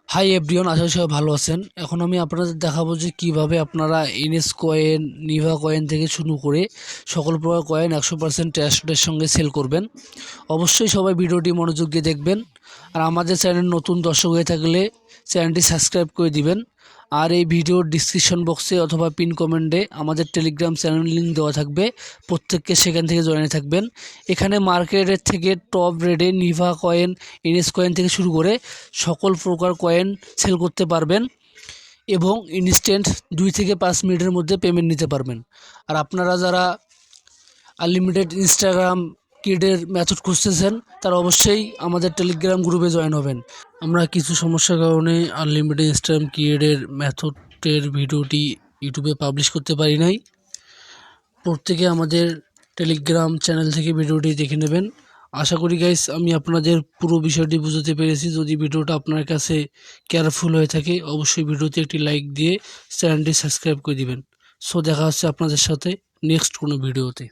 Hi everyone, আশা করি সবাই ভালো আছেন। এখন আমি আপনাদের দেখাবো যে কিভাবে আপনারা এনএস কয়েন, নিভা কয়েন থেকে শুরু করে সকল প্রকার কয়েন 100% ট্রাস্টের সঙ্গে সেল করবেন। অবশ্যই সবাই ভিডিওটি মনোযোগ দিয়ে দেখবেন। আর আমাদের চ্যানেল নতুন দর্শক হয়ে থাকলে চ্যানেলটি সাবস্ক্রাইব করে দিবেন। আর এই ভিডিওর ডিসক্রিপশন বক্সে অথবা পিন কমেন্টে আমাদের টেলিগ্রাম চ্যানেল লিঙ্ক দেওয়া থাকবে, প্রত্যেককে সেখান থেকে জয়েন থাকবেন। এখানে মার্কেটের থেকে টপ রেটে নিভা কয়েন, এনএস কয়েন থেকে শুরু করে সকল প্রকার কয়েন সেল করতে পারবেন এবং ইনস্ট্যান্ট 2 থেকে 5 মিনিটের মধ্যে পেমেন্ট নিতে পারবেন। আর আপনারা যারা আনলিমিটেড ইনস্টাগ্রাম কিডের মেথড খুঁজতেছেন তারা অবশ্যই আমাদের টেলিগ্রাম গ্রুপে জয়েন হবেন। আমরা কিছু সমস্যার কারণে আনলিমিটেড ইনস্টাগ্রাম কিডের মেথডের ভিডিওটি ইউটিউবে পাবলিশ করতে পারি নাই। প্রত্যেকে আমাদের টেলিগ্রাম চ্যানেল থেকে ভিডিওটি দেখে নেবেন। আশা করি গাইস আমি আপনাদের পুরো বিষয়টি বুঝতে পেরেছি। যদি ভিডিওটা আপনার কাছে কেয়ারফুল হয়ে থাকে অবশ্যই ভিডিওতে একটি লাইক দিয়ে চ্যানেলটি সাবস্ক্রাইব করে দিবেন। সো দেখা হচ্ছে আপনাদের সাথে নেক্সট কোনো ভিডিওতে।